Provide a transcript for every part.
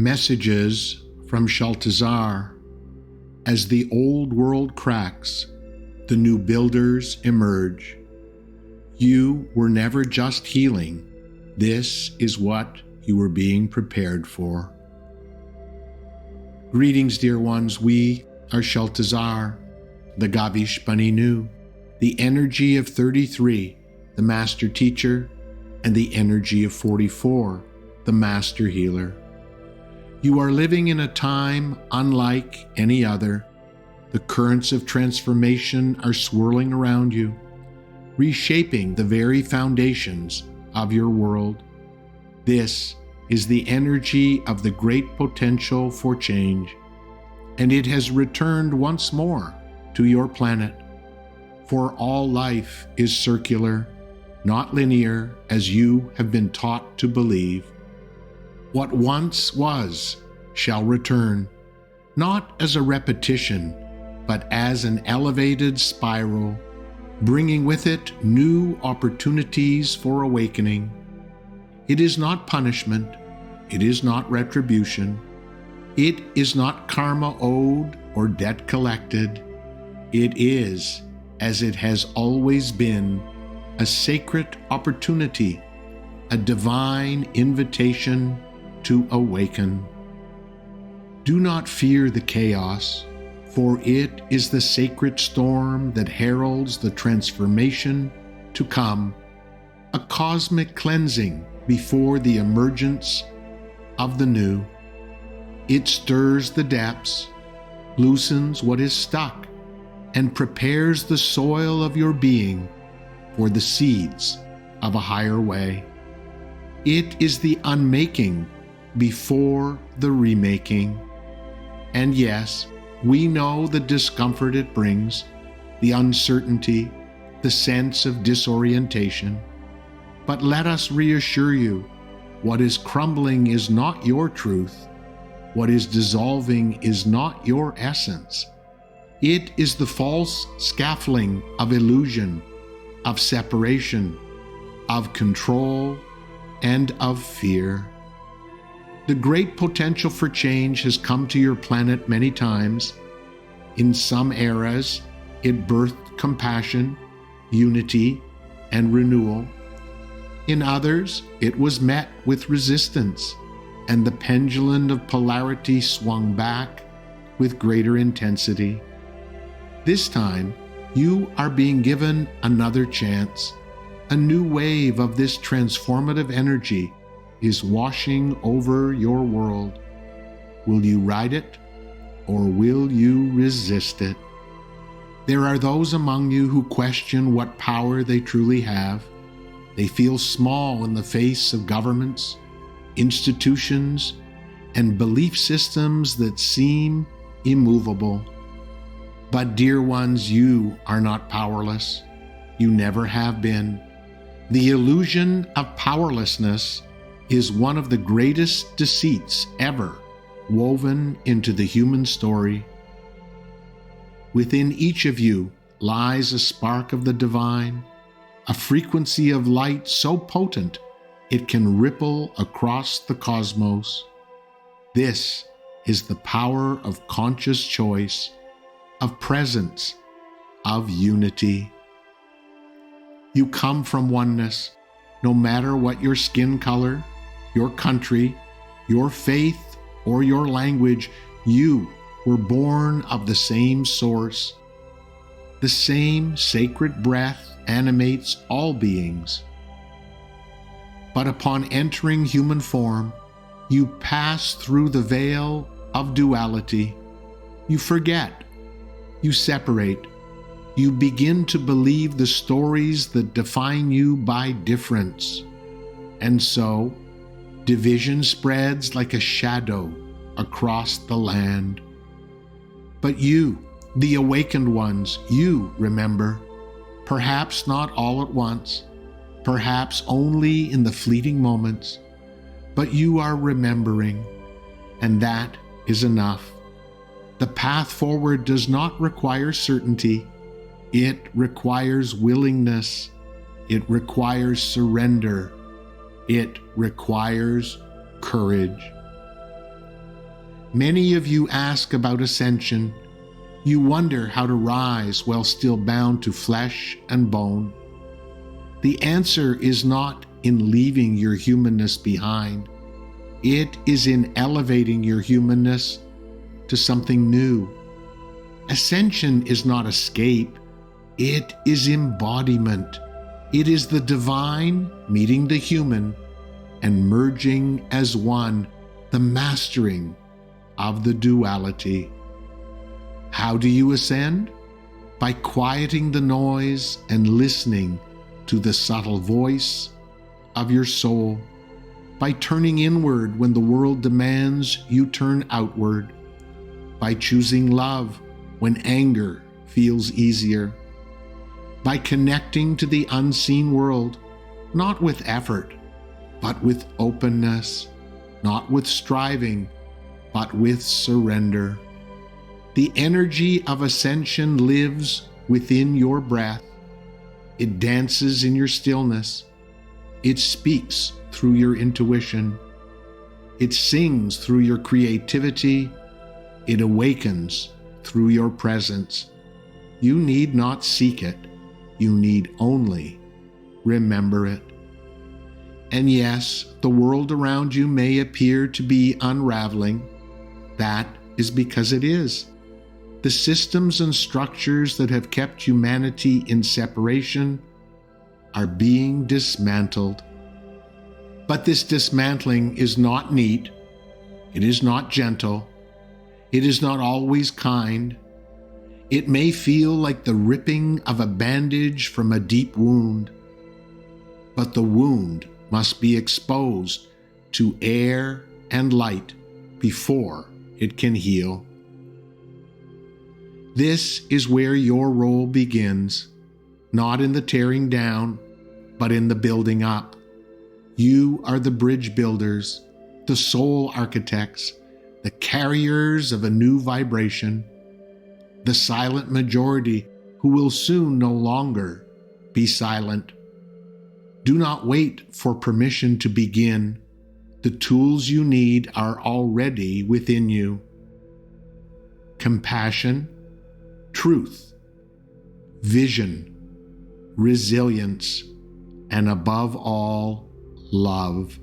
Messages from Shaltazar. As the old world cracks, the new builders emerge. You were never just healing. This is what you were being prepared for. Greetings, dear ones. We are Shaltazar, the Gavish Banenu, the energy of 33, the master teacher, and the energy of 44, the master healer. You are living in a time unlike any other. The currents of transformation are swirling around you, reshaping the very foundations of your world. This is the energy of the great potential for change, and it has returned once more to your planet. For all life is circular, not linear as you have been taught to believe. What once was shall return, not as a repetition, but as an elevated spiral, bringing with it new opportunities for awakening. It is not punishment, it is not retribution, it is not karma owed or debt collected. It is, as it has always been, a sacred opportunity, a divine invitation to awaken. Do not fear the chaos, for it is the sacred storm that heralds the transformation to come, a cosmic cleansing before the emergence of the new. It stirs the depths, loosens what is stuck, and prepares the soil of your being for the seeds of a higher way. It is the unmaking before the remaking. And yes, we know the discomfort it brings, the uncertainty, the sense of disorientation. But let us reassure you, what is crumbling is not your truth. What is dissolving is not your essence. It is the false scaffolding of illusion, of separation, of control, and of fear. The great potential for change has come to your planet many times. In some eras, it birthed compassion, unity, and renewal. In others, it was met with resistance, and the pendulum of polarity swung back with greater intensity. This time, you are being given another chance. A new wave of this transformative energy is washing over your world. Will you ride it, or will you resist it? There are those among you who question what power they truly have. They feel small in the face of governments, institutions, and belief systems that seem immovable. But dear ones, you are not powerless. You never have been. The illusion of powerlessness is one of the greatest deceits ever woven into the human story. Within each of you lies a spark of the divine, a frequency of light so potent it can ripple across the cosmos. This is the power of conscious choice, of presence, of unity. You come from oneness, no matter what your skin color, your country, your faith, or your language. You were born of the same source. The same sacred breath animates all beings. But upon entering human form, you pass through the veil of duality. You forget. You separate. You begin to believe the stories that define you by difference. And so, division spreads like a shadow across the land. But you, the awakened ones, you remember, perhaps not all at once, perhaps only in the fleeting moments, but you are remembering, and that is enough. The path forward does not require certainty. It requires willingness. It requires surrender. It requires courage. Many of you ask about ascension. You wonder how to rise while still bound to flesh and bone. The answer is not in leaving your humanness behind. It is in elevating your humanness to something new. Ascension is not escape. It is embodiment. It is the divine meeting the human and merging as one, the mastering of the duality. How do you ascend? By quieting the noise and listening to the subtle voice of your soul. By turning inward when the world demands you turn outward. By choosing love when anger feels easier. By connecting to the unseen world, not with effort, but with openness, not with striving, but with surrender. The energy of ascension lives within your breath. It dances in your stillness. It speaks through your intuition. It sings through your creativity. It awakens through your presence. You need not seek it. You need only remember it. And yes, the world around you may appear to be unraveling. That is because it is. The systems and structures that have kept humanity in separation are being dismantled. But this dismantling is not neat. It is not gentle. It is not always kind. It may feel like the ripping of a bandage from a deep wound. But the wound must be exposed to air and light before it can heal. This is where your role begins, not in the tearing down, but in the building up. You are the bridge builders, the soul architects, the carriers of a new vibration, the silent majority who will soon no longer be silent. Do not wait for permission to begin. The tools you need are already within you. Compassion, truth, vision, resilience, and above all, love.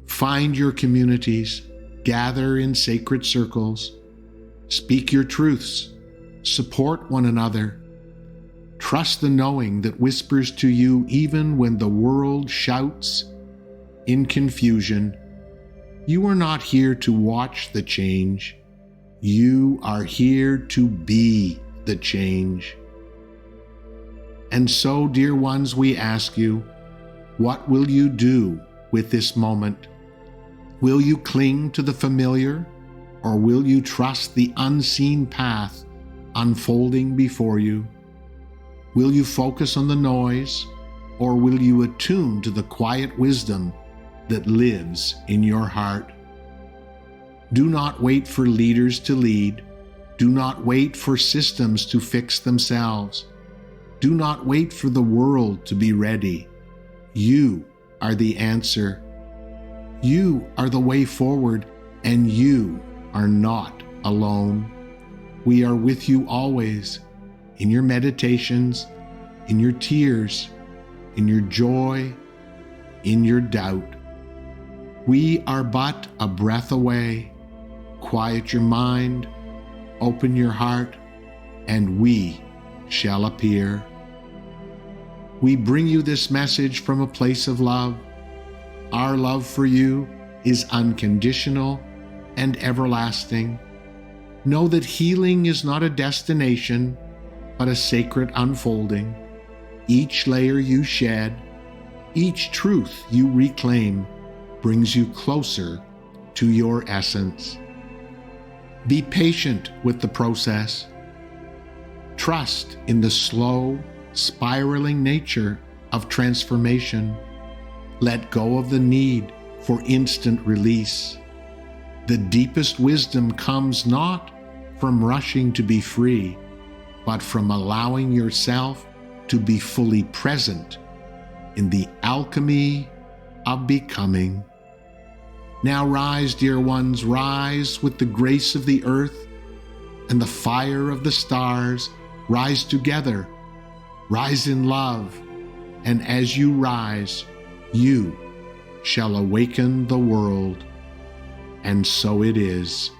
Find your communities, gather in sacred circles, speak your truths, support one another. Trust the knowing that whispers to you even when the world shouts in confusion. You are not here to watch the change. You are here to be the change. And so, dear ones, we ask you, what will you do with this moment? Will you cling to the familiar, or will you trust the unseen path unfolding before you? Will you focus on the noise, or will you attune to the quiet wisdom that lives in your heart? Do not wait for leaders to lead. Do not wait for systems to fix themselves. Do not wait for the world to be ready. You are the answer. You are the way forward, and you are not alone. We are with you always, in your meditations, in your tears, in your joy, in your doubt. We are but a breath away. Quiet your mind, open your heart, and we shall appear. We bring you this message from a place of love. Our love for you is unconditional and everlasting. Know that healing is not a destination, but a sacred unfolding. Each layer you shed, each truth you reclaim, brings you closer to your essence. Be patient with the process. Trust in the slow, spiraling nature of transformation. Let go of the need for instant release. The deepest wisdom comes not from rushing to be free, but from allowing yourself to be fully present in the alchemy of becoming. Now rise, dear ones, rise with the grace of the earth and the fire of the stars. Rise together, rise in love, and as you rise, you shall awaken the world. And so it is.